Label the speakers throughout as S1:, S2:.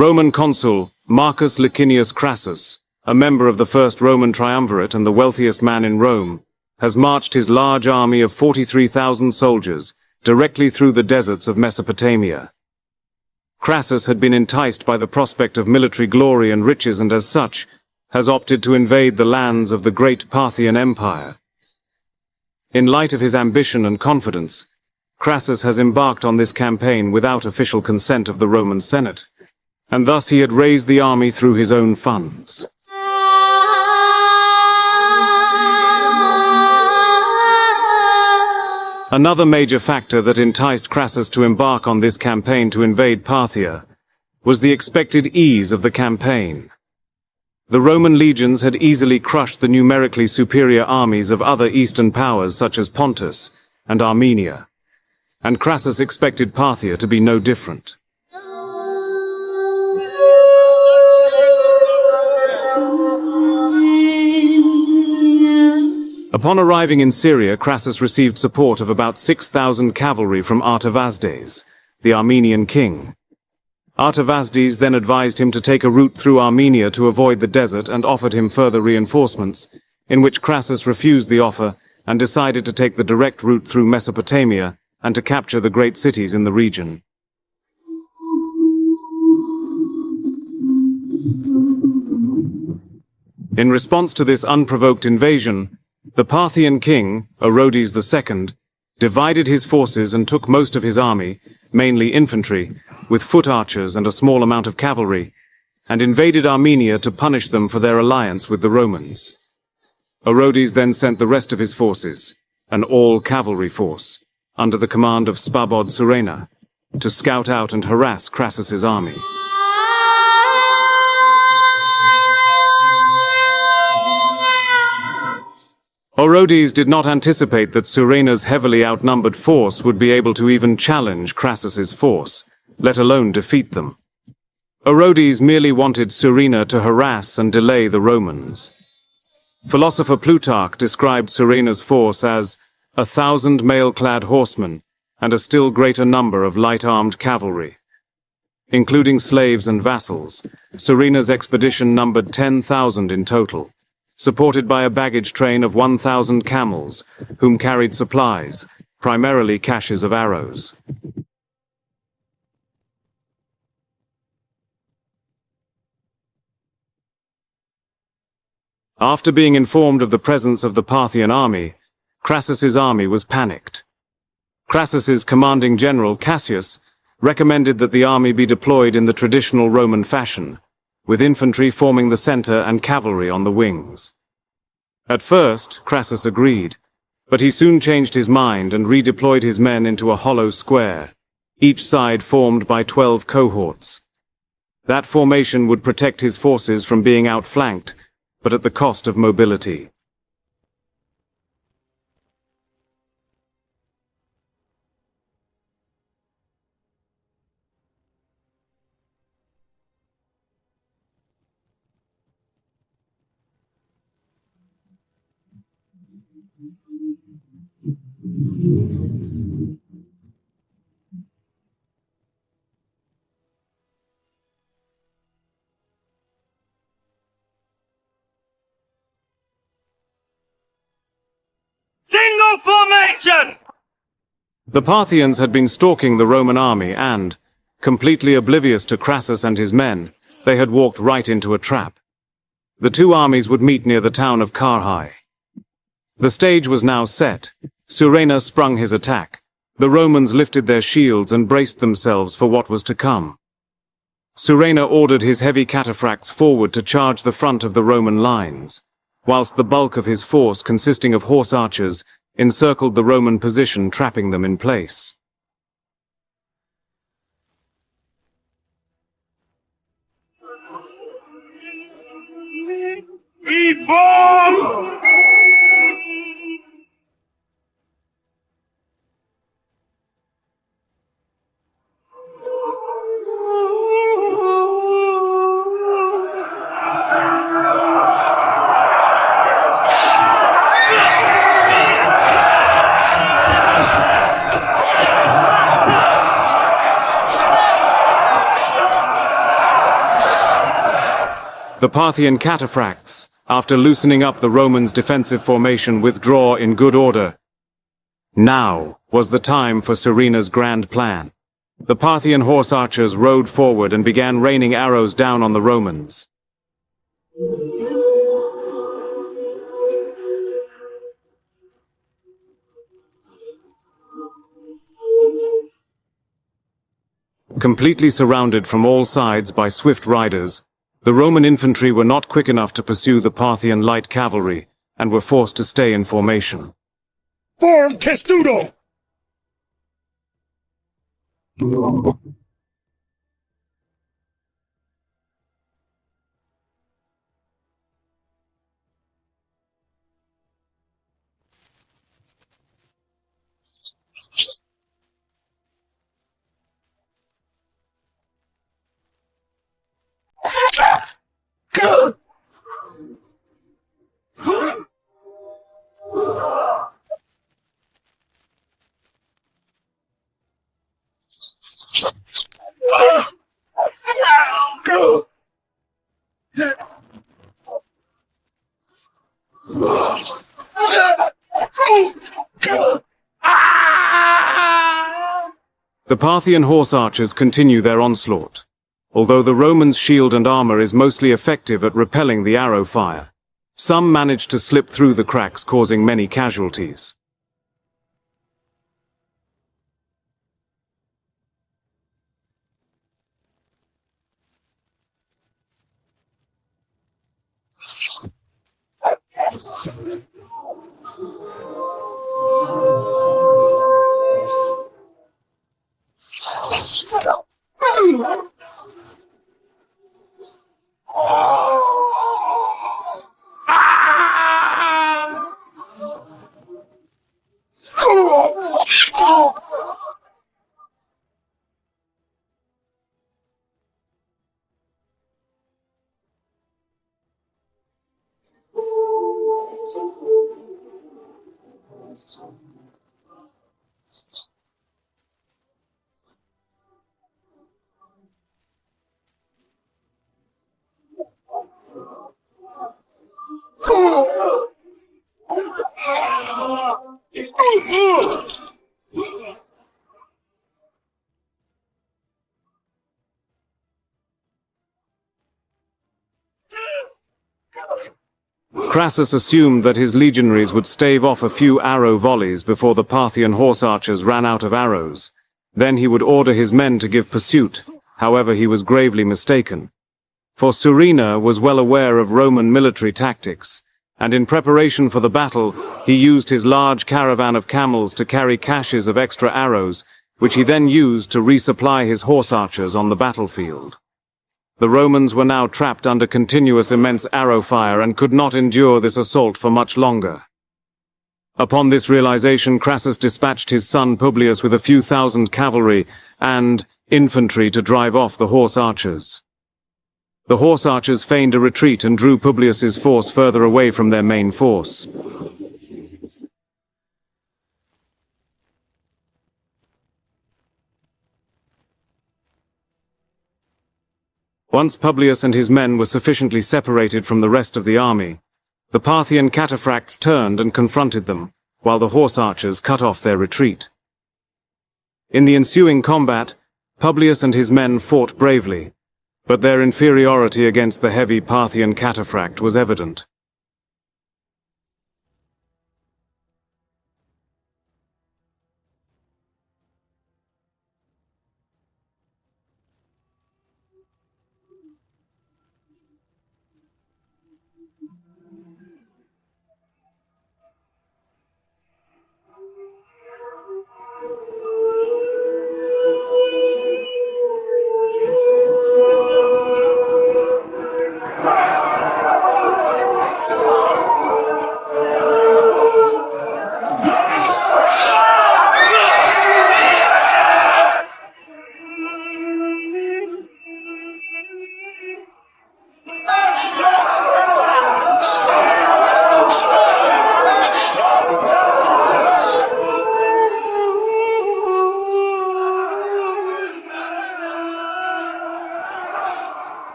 S1: Roman consul Marcus Licinius Crassus, a member of the first Roman triumvirate and the wealthiest man in Rome, has marched his large army of 43,000 soldiers directly through the deserts of Mesopotamia. Crassus had been enticed by the prospect of military glory and riches and as such has opted to invade the lands of the great Parthian Empire. In light of his ambition and confidence, Crassus has embarked on this campaign without official consent of the Roman Senate, and thus he had raised the army through his own funds. Another major factor that enticed Crassus to embark on this campaign to invade Parthia was the expected ease of the campaign. The Roman legions had easily crushed the numerically superior armies of other eastern powers such as Pontus and Armenia, and Crassus expected Parthia to be no different. Upon arriving in Syria, Crassus received support of about 6,000 cavalry from Artavasdes, the Armenian king. Artavasdes then advised him to take a route through Armenia to avoid the desert and offered him further reinforcements, in which Crassus refused the offer and decided to take the direct route through Mesopotamia and to capture the great cities in the region. In response to this unprovoked invasion, the Parthian king, Orodes II, divided his forces and took most of his army, mainly infantry, with foot archers and a small amount of cavalry, and invaded Armenia to punish them for their alliance with the Romans. Orodes then sent the rest of his forces, an all-cavalry force, under the command of Spabod Surena, to scout out and harass Crassus's army. Orodes did not anticipate that Surena's heavily outnumbered force would be able to even challenge Crassus's force, let alone defeat them. Orodes merely wanted Surena to harass and delay the Romans. Philosopher Plutarch described Surena's force as 1,000 mail-clad horsemen and a still greater number of light-armed cavalry. Including slaves and vassals, Surena's expedition numbered 10,000 in total, supported by a baggage train of 1,000 camels, whom carried supplies, primarily caches of arrows. After being informed of the presence of the Parthian army, Crassus's army was panicked. Crassus's commanding general, Cassius, recommended that the army be deployed in the traditional Roman fashion, with infantry forming the center and cavalry on the wings. At first, Crassus agreed, but he soon changed his mind and redeployed his men into a hollow square, each side formed by 12 cohorts. That formation would protect his forces from being outflanked, but at the cost of mobility.
S2: Single formation!
S1: The Parthians had been stalking the Roman army and, completely oblivious to Crassus and his men, they had walked right into a trap. The two armies would meet near the town of Carrhae. The stage was now set. Surena sprung his attack. The Romans lifted their shields and braced themselves for what was to come. Surena ordered his heavy cataphracts forward to charge the front of the Roman lines, whilst the bulk of his force, consisting of horse archers, encircled the Roman position, trapping them in place.
S2: Reform!
S1: The Parthian cataphracts, after loosening up the Romans' defensive formation, withdraw in good order. Now was the time for Surena's grand plan. The Parthian horse archers rode forward and began raining arrows down on the Romans. Completely surrounded from all sides by swift riders, the Roman infantry were not quick enough to pursue the Parthian light cavalry and were forced to stay in formation.
S3: Form testudo!
S1: The Parthian horse archers continue their onslaught, although the Romans' shield and armor is mostly effective at repelling the arrow fire. Some manage to slip through the cracks, causing many casualties. Crassus assumed that his legionaries would stave off a few arrow volleys before the Parthian horse archers ran out of arrows. Then he would order his men to give pursuit. However, he was gravely mistaken. For Surena was well aware of Roman military tactics, and in preparation for the battle, he used his large caravan of camels to carry caches of extra arrows, which he then used to resupply his horse archers on the battlefield. The Romans were now trapped under continuous immense arrow fire and could not endure this assault for much longer. Upon this realization, Crassus dispatched his son Publius with a few thousand cavalry and infantry to drive off the horse archers. The horse archers feigned a retreat and drew Publius's force further away from their main force. Once Publius and his men were sufficiently separated from the rest of the army, the Parthian cataphracts turned and confronted them, while the horse archers cut off their retreat. In the ensuing combat, Publius and his men fought bravely, but their inferiority against the heavy Parthian cataphract was evident.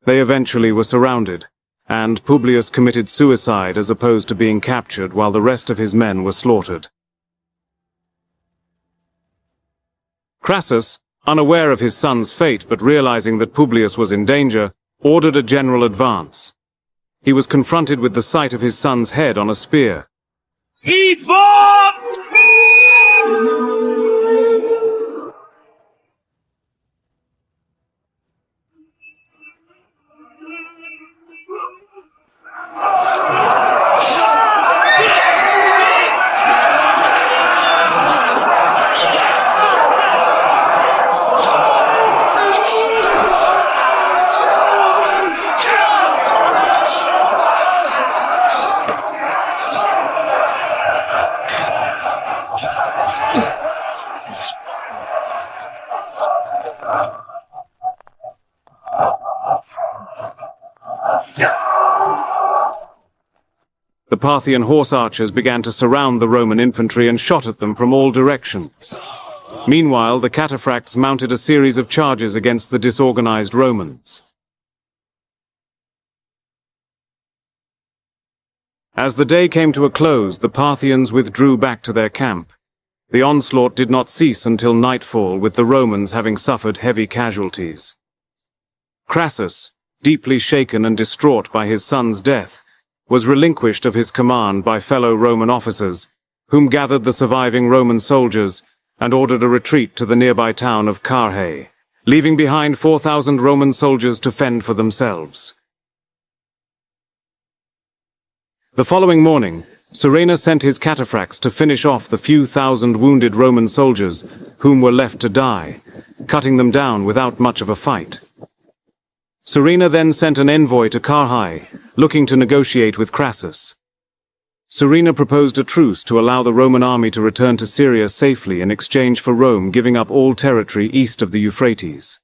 S1: They eventually were surrounded, and Publius committed suicide as opposed to being captured while the rest of his men were slaughtered. Crassus, unaware of his son's fate but realizing that Publius was in danger, ordered a general advance. He was confronted with the sight of his son's head on a spear.
S2: He fought!
S1: The Parthian horse archers began to surround the Roman infantry and shot at them from all directions. Meanwhile, the cataphracts mounted a series of charges against the disorganized Romans. As the day came to a close, the Parthians withdrew back to their camp. The onslaught did not cease until nightfall, with the Romans having suffered heavy casualties. Crassus, deeply shaken and distraught by his son's death, was relinquished of his command by fellow Roman officers, whom gathered the surviving Roman soldiers and ordered a retreat to the nearby town of Carrhae, leaving behind 4,000 Roman soldiers to fend for themselves. The following morning, Surena sent his cataphracts to finish off the few thousand wounded Roman soldiers whom were left to die, cutting them down without much of a fight. Surena then sent an envoy to Carrhae, looking to negotiate with Crassus. Surena proposed a truce to allow the Roman army to return to Syria safely in exchange for Rome giving up all territory east of the Euphrates.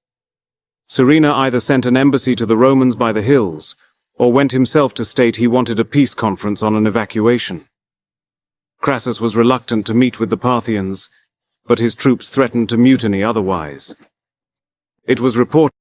S1: Surena either sent an embassy to the Romans by the hills, or went himself to state he wanted a peace conference on an evacuation. Crassus was reluctant to meet with the Parthians, but his troops threatened to mutiny otherwise. It was reported